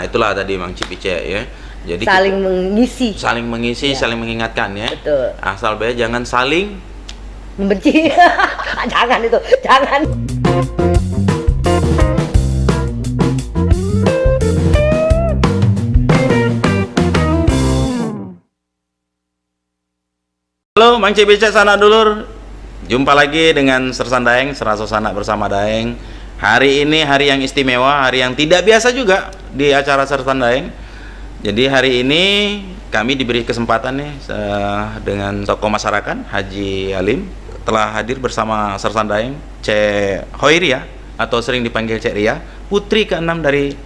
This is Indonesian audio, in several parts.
Nah, itulah tadi Mang Cipice ya. Jadi saling mengisi, ya. Saling mengingatkan ya. Betul. Asal baik jangan saling membenci. Jangan itu, jangan. Halo Mang Cipice sanak dulur. Jumpa lagi dengan Sersan Daeng, Seraso Sanak bersama Daeng. Hari ini hari yang istimewa, hari yang tidak biasa juga di acara Sersan Daeng. Jadi hari ini kami diberi kesempatan nih dengan tokoh masyarakat Haji Alim telah hadir bersama Sersan Daeng, Cek Hoiria atau sering dipanggil Cek Ria, putri ke-6 dari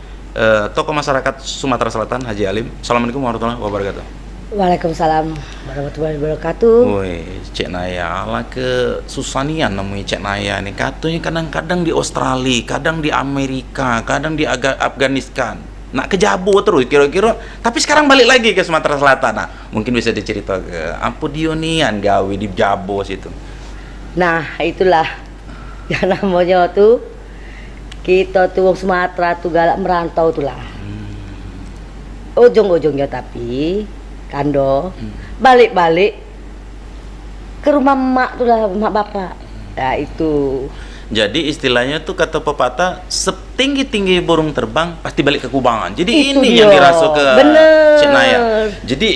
tokoh masyarakat Sumatera Selatan Haji Alim. Assalamualaikum warahmatullahi wabarakatuh. Waalaikumsalam warahmatullahi wabarakatuh. Woi, Cek Naya, ala ke Susanian namanya Cek Naya nih. Katanya kadang-kadang di Australia, kadang di Amerika, kadang di Afghanistan. Nak ke Jabo terus kira-kira. Tapi sekarang balik lagi ke Sumatera Selatan. Nah, mungkin bisa dicerita ke apa Dionian gawe di Jabo situ. Nah, itulah yang namanya tuh kita tuh wong Sumatera tuh galak merantau tuh lah. Ujung-ujungnya tapi Kando balik-balik ke rumah emak tuh lah, emak bapak. Nah itu. Jadi istilahnya tuh kata pepatah, setinggi-tinggi burung terbang pasti balik ke kubangan. Jadi itu ini dia. yang dirasa ke Cek Naya. Bener. Jadi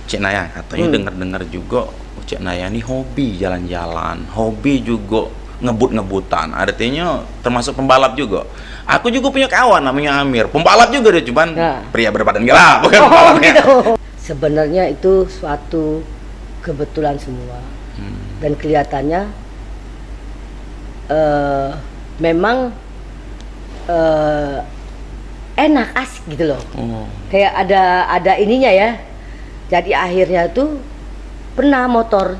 Cek Naya katanya dengar-dengar juga Cek Naya ini hobi jalan-jalan, hobi juga ngebut-ngebutan. Artinya termasuk pembalap juga. Aku juga punya kawan namanya Amir, pembalap juga dia, cuman pria berbadan gelap, bukan pembalapnya. Gitu. Sebenarnya itu suatu kebetulan semua. Dan kelihatannya memang enak, asik gitu loh. Kayak ada ininya ya. Jadi akhirnya tuh pernah motor,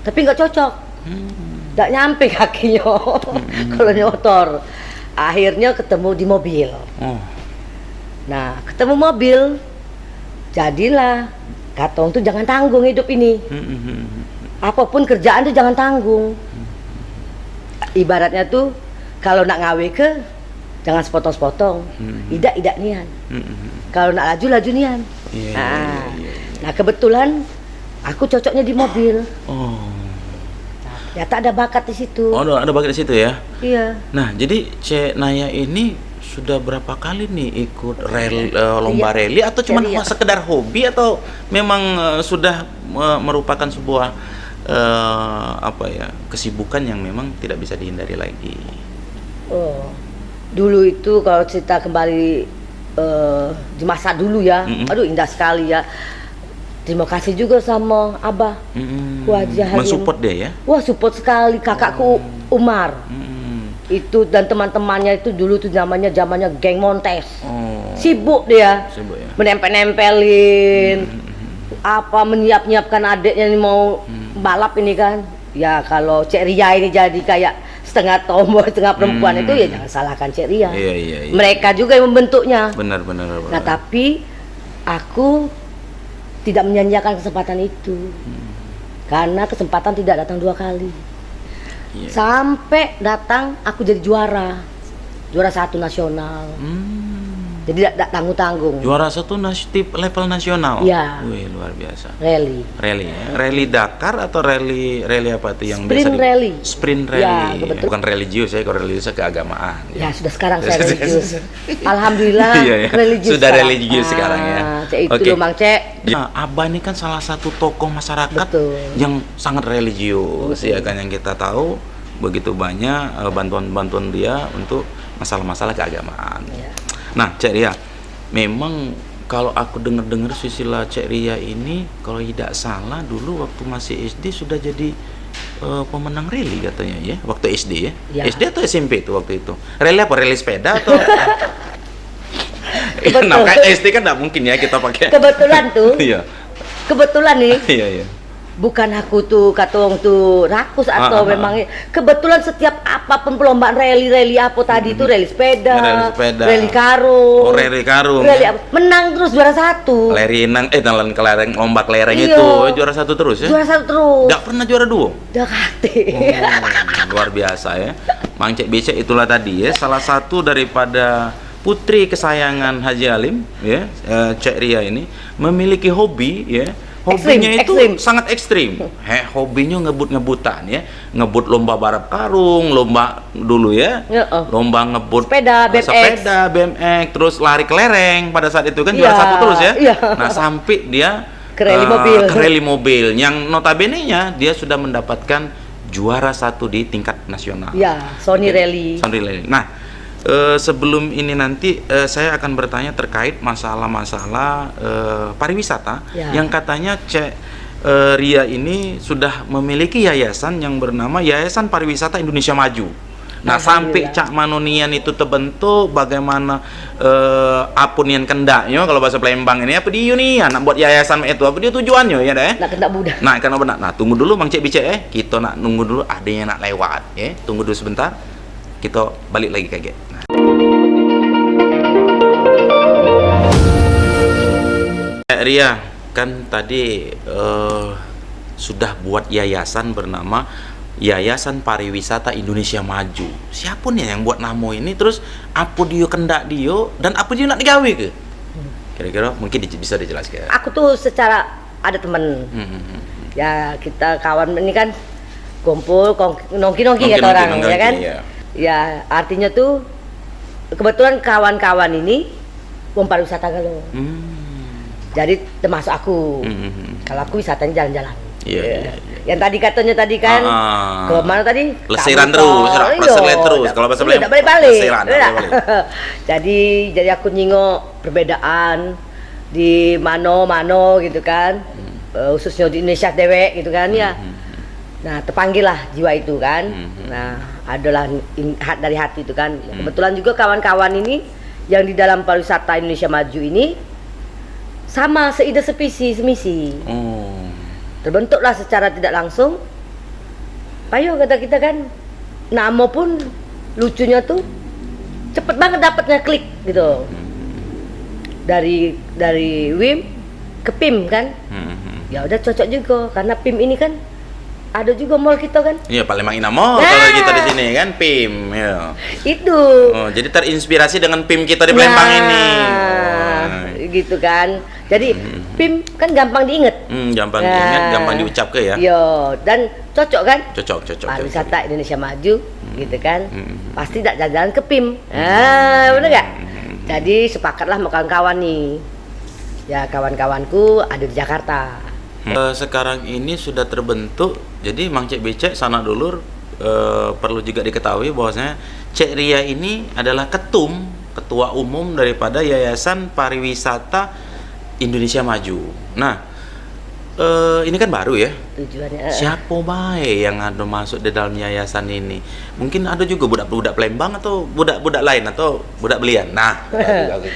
tapi nggak cocok, nggak nyampe kakinya kalau motor. Akhirnya ketemu di mobil. Nah, ketemu mobil, jadilah katong tuh jangan tanggung hidup ini. Apapun kerjaan tuh jangan tanggung. Ibaratnya tuh kalau nak ngawe ke jangan sepotong-sepotong. Idak nian. Kalau nak laju nian. Nah, kebetulan aku cocoknya di mobil. Ya tak ada bakat di situ. Oh, ada bakat di situ ya? Iya. Nah, jadi Cek Naya ini sudah berapa kali nih ikut lomba rally atau cuma sekedar hobi atau memang sudah merupakan sebuah kesibukan yang memang tidak bisa dihindari lagi? Oh, dulu itu kalau cerita kembali di masa dulu ya, aduh indah sekali ya. Terima kasih juga sama Abah Haji Halim. Mensupport dia ya? Wah, support sekali kakakku Umar. Itu dan teman-temannya itu dulu tuh zamannya geng Montes. Sibuk dia. Sibuk ya. Menempel-nempelin. Menyiapkan adiknya yang mau balap ini kan. Ya kalau Cek Ria ini jadi kayak setengah tomboy, setengah perempuan itu ya jangan salahkan Cek Ria. Iya. Mereka juga yang membentuknya. Benar. Nah, tapi aku tidak menyanyiakan kesempatan itu. Karena kesempatan tidak datang dua kali. Sampai datang aku jadi juara 1 nasional. Jadi tidak tanggung-tanggung. Juara 1 level nasional. Iya. Wih, luar biasa. Rally Ya. Rally Dakar atau rally apa tuh yang sprint biasa rally. Sprint rally. Ya, bukan religius ya, kalau religius keagamaan. Ya, sudah sekarang saya religius. Alhamdulillah religius. Sudah religius sekarang ya. Cek itu loh Mang Cek. Nah, Abah ini kan salah satu tokoh masyarakat yang sangat religius ya kan, yang kita tahu begitu banyak bantuan-bantuan dia untuk masalah-masalah keagamaan. Nah, Cek Ria, memang kalau aku dengar-dengar silsilah Cek Ria ini kalau tidak salah dulu waktu masih SD sudah jadi pemenang rally katanya ya, waktu SD ya. SD atau SMP itu waktu itu? Rally apa? Rally sepeda atau? Nah, kan SD kan nggak mungkin ya kita pakai. Kebetulan tuh. Iya. Kebetulan nih. Iya. Bukan aku tuh katong tuh rakus atau memang kebetulan setiap apapun perlombaan rally apa tadi itu rally sepeda, rally karung, rally menang terus juara 1. Dalam kelereng lomba kelereng itu juara 1 terus ya? Juara 1 terus. Nggak pernah juara 2? Nggak kate. Luar biasa ya. Mang Cek Becek itulah tadi ya, salah satu daripada putri kesayangan Haji Alim, ya, Cek Ria ini memiliki hobi, ya. Hobinya itu Ekstrim. sangat ekstrim. Hobinya ngebut-ngebutan, ya. Ngebut lomba balap karung, lomba dulu ya. Lomba ngebut Sepeda, BMX. terus lari kelereng pada saat itu kan Iya, juara 1 terus ya. iya. Nah, sampai dia Ke rally mobil yang notabene-nya dia sudah mendapatkan juara 1 di tingkat nasional. Ya, Sony Rally. Sony Rally. Nah, sebelum ini nanti saya akan bertanya terkait masalah-masalah pariwisata yang katanya Cek Ria ini sudah memiliki yayasan yang bernama Yayasan Pariwisata Indonesia Maju. Nah, sampai Cak Manunian itu terbentuk, bagaimana apun yang kendaknya kalau bahasa Palembang ini apa di unian nak buat yayasan itu apa dia tujuannya ya deh. Nak kendak budak. Nah, karena benar. Nah, tunggu dulu Bang Cek Bicek kita nak nunggu dulu ada yang nak lewat ya. Tunggu dulu sebentar. Kita balik lagi kaget. Nah. Ria kan tadi sudah buat yayasan bernama Yayasan Pariwisata Indonesia Maju. Siapa nih yang buat nama ini? Terus apa dia kendak dia dan apa dia nak digawe ke? Kira-kira mungkin bisa dijelaskan. Aku tuh secara ada temen. Ya kita kawan ini kan kumpul nongki-nongki kata orang ya kan. Iya. Ya artinya tuh kebetulan kawan-kawan ini pariwisata kalau. Jadi termasuk aku. Kalau aku wisatanya jalan-jalan. Iya. Yang tadi katanya kan ke mana tadi? Lesiran terus, lesiran terus. Kalau bahasa Palembang balik-balik. Lesiran. Jadi aku nyingok perbedaan di mano gitu kan. Khususnya di Indonesia dewek gitu kan ya. Nah, terpanggil lah jiwa itu kan. Nah, adalah dari hati itu kan. Kebetulan juga kawan-kawan ini yang di dalam pariwisata Indonesia Maju ini sama seide semisi. Terbentuklah secara tidak langsung. Payo kata kita kan, nama pun lucunya tuh cepet banget dapatnya klik gitu. Dari WIM ke PIM kan. Ya udah cocok juga karena PIM ini kan ada juga mall kita kan. Iya, Palembang Ina Mall kalau kita di sini kan PIM ya. Itu. Oh, jadi terinspirasi dengan PIM kita di Palembang ini. Gitu kan. Jadi PIM kan gampang diinget. Gampang diinget, gampang diucap ke ya. Yo, dan cocok kan? Cocok. Pariwisata Indonesia Maju gitu kan. Pasti tidak jalan-jalan ke PIM. Bener nggak? Jadi sepakatlah sama kawan-kawan nih. Ya kawan-kawanku ada di Jakarta. Sekarang ini sudah terbentuk. Jadi Mang Cek Becek sanak dulur perlu juga diketahui bahwasanya Cek Ria ini adalah ketua umum daripada Yayasan Pariwisata Indonesia Maju. Nah, ini kan baru ya. Tujuannya Siapa baik yang ada masuk di dalam yayasan ini? Mungkin ada juga budak-budak Palembang atau budak-budak lain atau budak belian. Nah,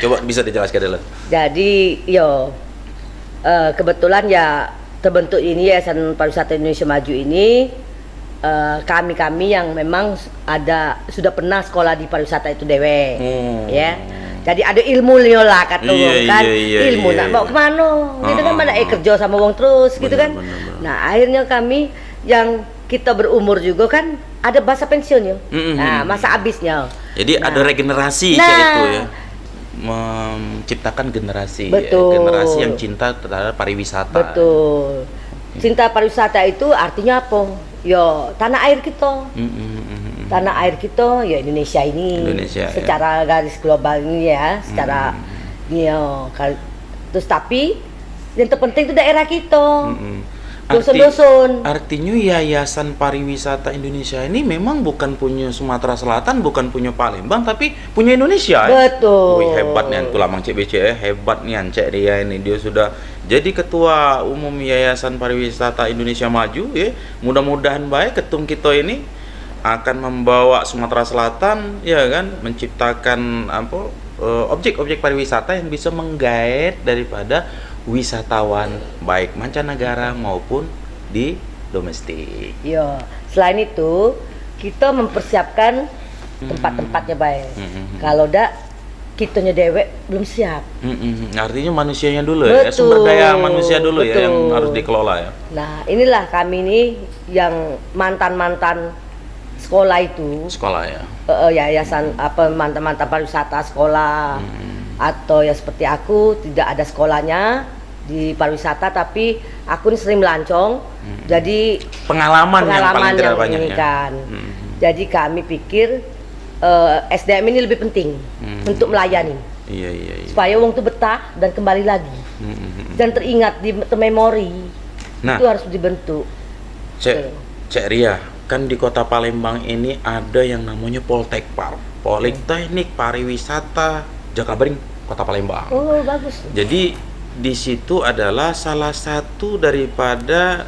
coba bisa dijelaskan dulu. Jadi, kebetulan ya terbentuk ini Yayasan Pariwisata Indonesia Maju ini kami yang memang sudah pernah sekolah di pariwisata itu dewe, ya. Jadi ada ilmu lah kata kan, ilmu nak bawa kemana, gitu kan mana kerja sama wong terus, gitu kan. Nah akhirnya kami yang kita berumur juga kan ada masa pensiun ya, nah masa habisnya. Jadi ada regenerasi itu ya. Menciptakan generasi generasi yang cinta terhadap pariwisata. Betul. Cinta pariwisata itu artinya apa? Yo, tanah air kita. Tanah air kita ya Indonesia ini. Secara garis global ini ya, secara terus tapi yang terpenting itu daerah kita. Dusun-dusun. Artinya Yayasan Pariwisata Indonesia ini memang bukan punya Sumatera Selatan, bukan punya Palembang, tapi punya Indonesia. Betul. Wih, hebat nih tuh Mang Cek Becek hebat nih Cek Ria ini. Dia sudah jadi ketua umum Yayasan Pariwisata Indonesia Maju ya. Mudah-mudahan baik ketum kita ini akan membawa Sumatera Selatan ya kan menciptakan objek-objek pariwisata yang bisa menggait daripada wisatawan baik mancanegara maupun di domestik. Yo, selain itu kita mempersiapkan tempat-tempatnya baik. Kalau enggak kitanya dewek belum siap. Artinya manusianya dulu ya, sumber daya manusia dulu ya yang harus dikelola ya. Nah, inilah kami ini yang mantan-mantan sekolah itu, Sekolah ya. yayasan apa mantap-mantap pariwisata sekolah, atau ya seperti aku tidak ada sekolahnya di pariwisata, tapi aku ini sering melancong, jadi Pengalaman yang paling tidak yang banyak ini ya. kan. Jadi kami pikir SDM ini lebih penting untuk melayani, Iya. supaya wong itu betah dan kembali lagi dan teringat di memori. Nah, Itu harus dibentuk. Cek Ria, kan di Kota Palembang ini ada yang namanya Poltekpar, Politeknik Pariwisata Jakabaring Kota Palembang. Oh, bagus. Jadi di situ adalah salah satu daripada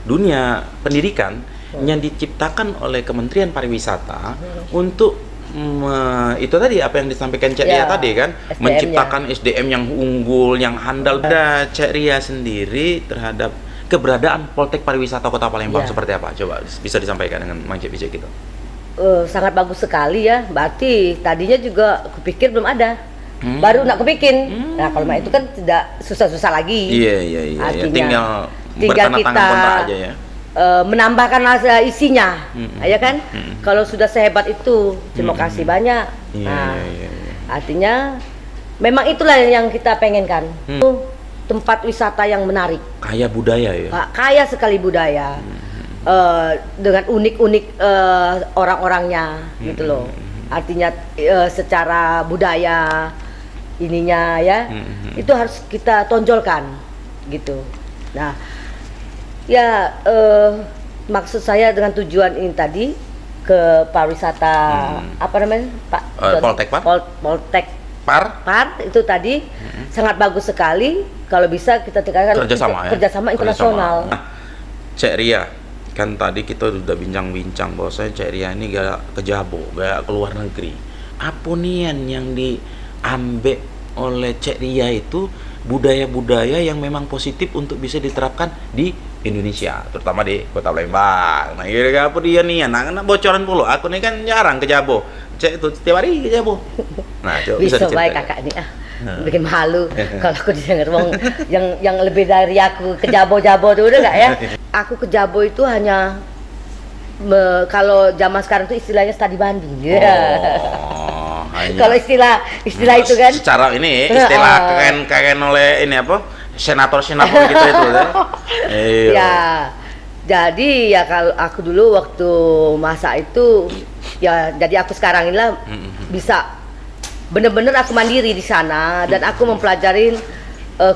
dunia pendidikan yang diciptakan oleh Kementerian Pariwisata untuk itu tadi apa yang disampaikan Cek Ria Ya, tadi kan, SDM-nya. menciptakan SDM yang unggul, yang handal. Ada Cek Ria sendiri terhadap keberadaan Poltek Pariwisata Kota Palembang Ya. seperti apa? Coba bisa disampaikan dengan Mang Cek gitu. Sangat bagus sekali ya. Berarti tadinya juga kupikir belum ada. Baru nak kubikin. Nah, kalau mah itu kan tidak susah-susah lagi. Iya. Artinya, Tinggal bertanda tangan kita kontrak aja ya. Menambahkan isinya, ya kan? Kalau sudah sehebat itu, terima kasih banyak. Nah, Iya. artinya memang itulah yang kita pengen kan. Itu tempat wisata yang menarik, Kaya budaya ya. kaya sekali budaya, dengan unik-unik orang-orangnya, gitu loh. Artinya secara budaya ininya ya, itu harus kita tonjolkan, gitu. Nah, ya maksud saya dengan tujuan ini tadi ke pariwisata apa namanya Pak? Poltekpar? Poltekpar itu tadi sangat bagus sekali kalau bisa kita tingkatkan kerjasama internasional. Nah, Cek Ria, kan tadi kita sudah bincang-bincang bahwasanya Cek Ria ini gak ke Jabo, gak keluar negeri. Apa nih yang diambil oleh Cek Ria itu budaya-budaya yang memang positif untuk bisa diterapkan di Indonesia, terutama di Kota Palembang. Nah, kira-kira apa dia nih anak-anak bocoran pula. Aku nih kan jarang ke Jabo. Cek itu setiap hari ke Jabo. Nah, coba bisa Bisa baik diceritain. kakak ini bikin malu kalau aku didengar wong yang lebih dari aku ke Jabo-Jabo dulu enggak ya? Aku ke Jabo itu hanya kalau zaman sekarang itu istilahnya studi banding. Oh, hanya. Kalau istilah itu kan Secara ini istilah keren oleh ini apa? Senator gitu itu ya. Iya. ya. Jadi ya kalau aku dulu waktu masa itu ya, jadi aku sekarang inilah bisa bener-bener aku mandiri di sana dan aku mempelajarin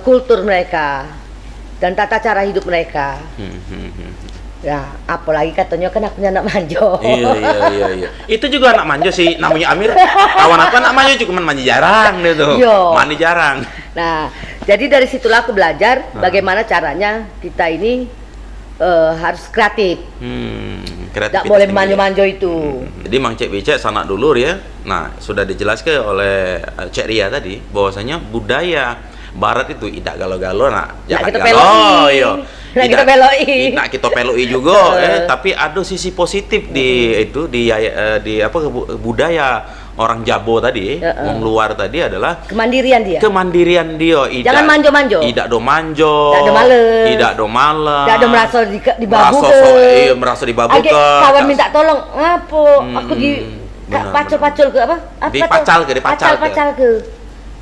kultur mereka dan tata cara hidup mereka. Ya, apalagi katanya kan aku anak manjo. Iya. Itu juga anak manjo sih, namanya Amir. Kawan aku anak manjo cuma mandi jarang dia tuh. Yo. Mandi jarang. Nah, jadi dari situlah aku belajar bagaimana caranya kita ini harus kreatif. Kreativitas Tidak boleh tinggi. manjo-manjo itu. Jadi Mang Cek Bicek sanak dulur ya. Nah, sudah dijelaskan oleh Cek Ria tadi bahwasanya budaya Barat itu tidak galau-galau Nak kita peloi. yo. Nak kita peloi. Tidak kita peloi juga tapi ada sisi positif di itu di apa budaya orang Jabo tadi, orang luar tadi adalah Kemandirian dia. kemandirian dia. Jangan manjo-manjo. Tidak do manjo. Tidak do males. Tidak do malas. Tidak ada merasa dibabu merasa dibabu Age kawan minta tolong, ngapo? Aku di benar, pacul-pacul ke apa? Dipacal ke. Pacal ke.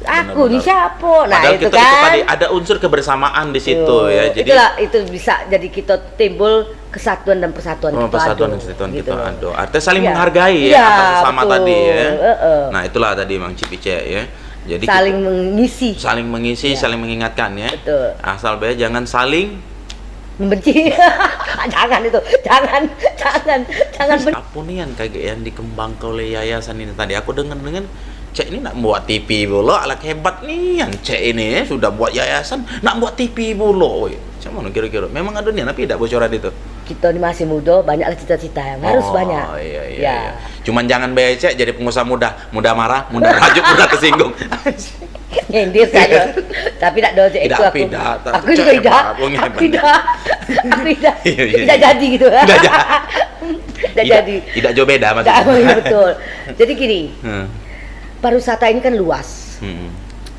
Aku Benar. ini siapa? Nah, Padahal itu kita kan. itu tadi ada unsur kebersamaan di situ ya. Jadi itu bisa jadi kita timbul kesatuan dan persatuan kita persatuan dan ado, kesatuan gitu kita loh. ada. Artinya saling Iya. menghargai Iya, ya antar sesama betul. tadi ya. Heeh. Nah, itulah tadi Mang Cipice ya. Jadi Saling kita mengisi, saling mengisi, Iya. saling mengingatkan ya. Betul. Asal bae jangan saling membenci. Jangan itu, jangan. apa nih yang kayak yang dikembangkan oleh yayasan ini tadi. Aku dengar Cek ini nak buat TV bolo, alat hebat nih yang Cek ini sudah buat yayasan nak buat TV bolo. Macam mana kira-kira? Memang ada nih tapi tidak bocoran itu. Kita ini masih muda, banyaklah cita-cita yang harus banyak. Iya. Cuman jangan becek jadi pengusaha mudah marah, mudah rajuk, mudah tersinggung. Nyindir saya, tapi tidak dosa itu aku. Aku juga tidak. Aku tidak. Tidak jadi gitu. Tidak jadi. Tidak jauh beda maksudnya. Betul. Jadi gini, pariwisata ini kan luas.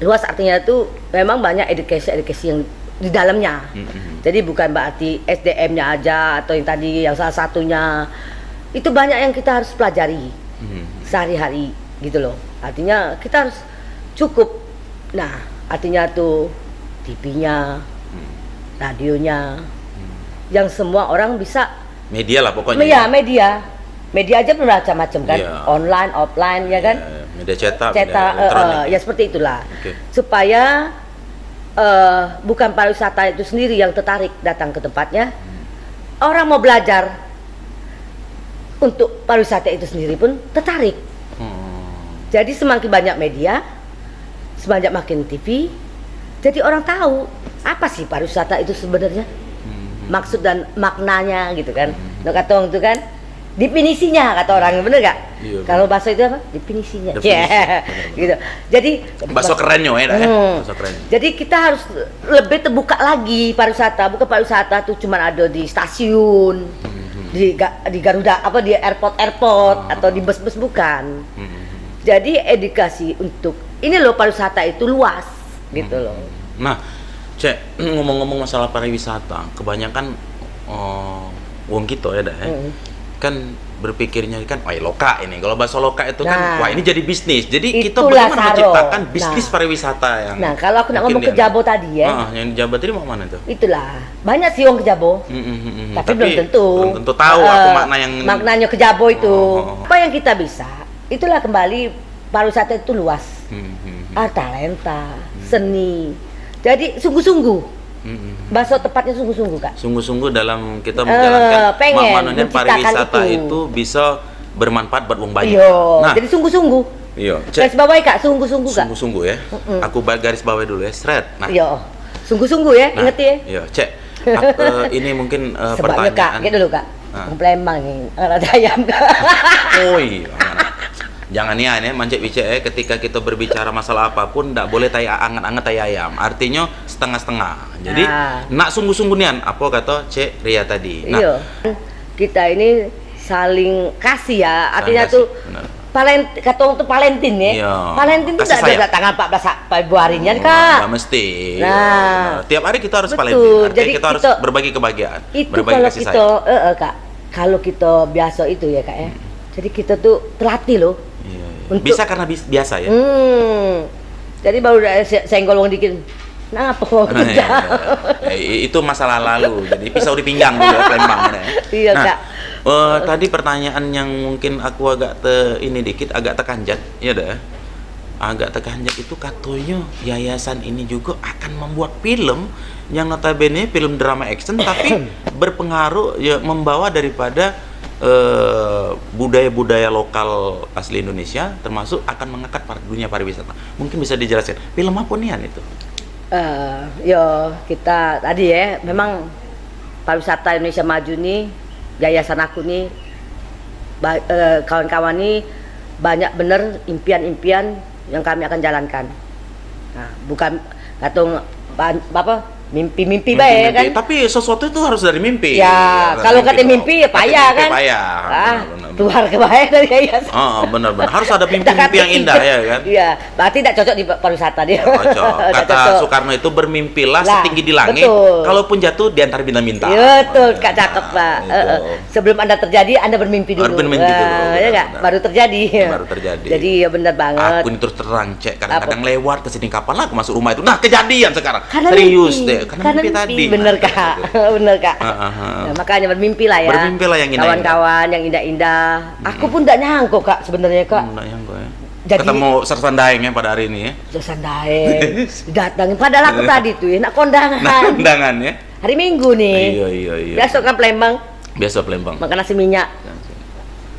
Luas artinya itu memang banyak edukasi yang di dalamnya. Jadi bukan berarti SDM-nya aja atau yang tadi yang salah satunya itu banyak yang kita harus pelajari sehari-hari gitu loh. Artinya kita harus cukup. Nah, artinya tuh TV-nya, radionya, yang semua orang bisa. Media lah pokoknya. Iya, media aja bermacam-macam kan, online, offline ya kan. Media cetak, media elektronik. Ya seperti itulah. Supaya bukan pariwisata itu sendiri yang tertarik datang ke tempatnya, orang mau belajar untuk pariwisata itu sendiri pun tertarik. Jadi semakin banyak media, semakin makin TV, jadi orang tahu apa sih pariwisata itu sebenarnya, maksud dan maknanya gitu kan. Nah, kata orang itu kan, definisinya kata orang, bener gak? Iya, kalau bahasa itu apa? Definisinya. Gitu. Jadi bahasa kerennya ya, bahasa keren. Jadi kita harus lebih terbuka lagi pariwisata, bukan pariwisata tuh cuma ada di stasiun, di Garuda apa di airport atau di bus-bus, bukan. Jadi edukasi untuk ini loh, pariwisata itu luas gitu loh. Nah, Cek, ngomong-ngomong masalah pariwisata, kebanyakan wong kita ya dah, kan berpikirnya kan, wah loka ini. Kalau bahasa loka itu kan, wah ini jadi bisnis. Jadi kita bagaimana menciptakan bisnis pariwisata yang. Nah, kalau aku nak ngomong ke Jabo tadi ya. Yang di Jabo tadi mau mana tuh? Itulah, banyak sih wong ke Jabo. Tapi belum tentu tahu aku maknanya ke Jabo itu. Apa yang kita bisa? Itulah kembali pariwisata itu luas. Talenta, seni. Jadi sungguh-sungguh. Bahasa tepatnya sungguh-sungguh, Kak. Sungguh-sungguh dalam kita menjalankan maknanya pariwisata itu bisa bermanfaat buat wong banyak. Nah, jadi sungguh-sungguh. Iya. Garis bawahi, Kak, sungguh-sungguh, Kak. Sungguh-sungguh ya. Aku garis bawahi dulu ya, Sret. Nah. Iya. Sungguh-sungguh ya, inget ya. Iya, Cek. Ini mungkin sebabnya, pertanyaan. Kak, gitu dulu, Kak. Palembang nih, ada ayam, Kak. Oh iya. Jangan ya, mancek bicara ketika kita berbicara masalah apapun tidak boleh tai anget-anget tai ayam. Artinya setengah-setengah. Jadi nak sungguh-sungguh nian apa kata Cek Ria tadi. Nah, iya. Kita ini saling kasih ya. Artinya tuh kata orang tuh Valentin ya. Iya. Valentin tuh tidak ada tanggal 14 Februarinya, Kak. Nggak mesti. Nah, tiap hari kita harus betul. Valentin. Artinya Jadi kita harus berbagi kebahagiaan. Itu berbagi kalau kasih kita, sayang. Kak. Kalau kita biasa itu ya, Kak ya. Jadi kita tuh terlatih loh. Bisa karena biasa ya. Jadi baru senggol wong dikit. Nah, apa mau itu masalah lalu. Jadi pisau di pinggang dulu ya, Palembang ya. Iya, Kak. Tadi pertanyaan yang mungkin aku agak agak terkanjat, ya dah. Agak terkanjat itu katanya yayasan ini juga akan membuat film yang notabene film drama action tapi berpengaruh ya, membawa daripada budaya-budaya lokal asli Indonesia, termasuk akan mengangkat dunia pariwisata. Mungkin bisa dijelaskan film apa nih itu? Kita tadi ya, memang pariwisata Indonesia Maju nih, yayasan aku nih, kawan-kawan nih banyak bener impian-impian yang kami akan jalankan. Nah, bukan katung apa mimpi baik kan. Tapi sesuatu itu harus dari mimpi. Ya, kalau kata mimpi ya payah kan. Keluar kebayang dari yayasan. Benar-benar harus ada mimpi yang indah ya kan. Iya, berarti tidak cocok di pariwisata dia. Cocok. Kata Soekarno itu bermimpilah setinggi di langit. Kalaupun jatuh di antara bintang-bintang. Betul, Kak, cakep, Pak. Sebelum Anda terjadi, Anda bermimpi dulu. Bermimpi dulu. Ya enggak? Baru terjadi. Jadi ya benar banget. Aku ini terus terang, Cek, kadang-kadang lewat ke sini kapan lah aku masuk rumah itu. Nah, kejadian sekarang. Karena serius mimpi. deh, karena mimpi tadi. Bener, Kak. Bener, Kak. Nah, makanya bermimpi lah ya. Bermimpilah yang indah. Kawan-kawan yang indah-indah. Aku pun tidak nyangkuk, Kak, sebenarnya, Kak. Tidak nyangkuk ya. Jadi, ketemu Sersan Daeng ya pada hari ini ya. Sersan Daeng didatangin. Padahal aku tadi tuh ya nak kondangan. Kondangan ya. Hari Minggu nih. Iya. Besok kan Palembang. Makan nasi minyak.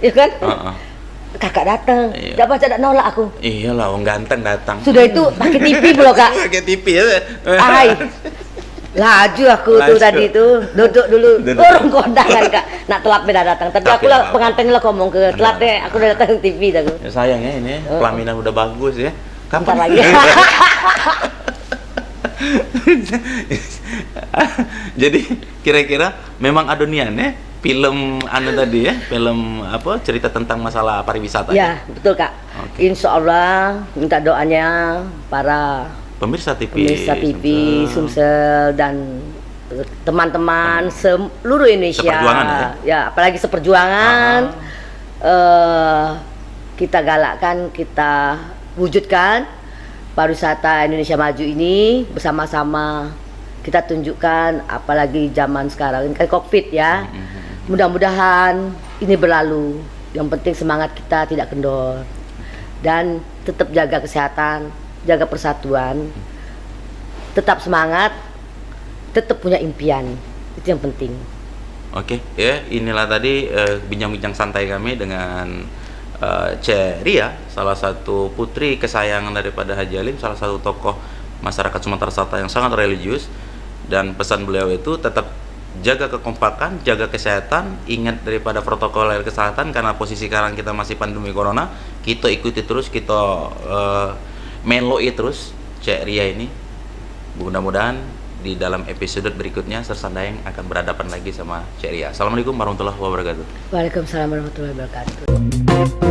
Iya kan? Kakak datang. Tidak baca, tidak nolak aku. Iyalah, orang ganteng datang. Sudah itu pakai TV belum, Kak? Pakai TV ya. Laju aku tuh tadi tuh duduk dulu orang kondangan, Kak, nak telat beda datang, tapi aku lah pengantinnya lah ngomong ke telat deh, aku udah datang TV aku. Ya, sayang ya ini pelaminan udah bagus ya, kapan lagi? Jadi kira-kira memang ada niannya film tadi ya, film apa cerita tentang masalah pariwisata ya? Betul, Kak. Insya Allah minta doanya para pemirsa TV Sumsel dan teman-teman seluruh Indonesia. Seperjuangan ya, apalagi seperjuangan. Kita galakkan, kita wujudkan pariwisata Indonesia Maju ini bersama-sama. Kita tunjukkan, apalagi zaman sekarang ini kan COVID ya. Mudah-mudahan ini berlalu. Yang penting semangat kita tidak kendor dan tetap jaga kesehatan, jaga persatuan, tetap semangat, tetap punya impian. Itu yang penting. Oke, ya inilah tadi bincang-bincang santai kami dengan Cek Ria, salah satu putri kesayangan daripada Haji Halim, salah satu tokoh masyarakat Sumatera Selatan yang sangat religius. Dan pesan beliau itu tetap jaga kekompakan, jaga kesehatan, ingat daripada protokol kesehatan, karena posisi sekarang kita masih pandemi corona, kita ikuti terus, kita meloi terus Cek Ria ini. Mudah-mudahan di dalam episode berikutnya Sersan Daeng akan berhadapan lagi sama Cek Ria. Assalamualaikum warahmatullahi wabarakatuh. Waalaikumsalam warahmatullahi wabarakatuh.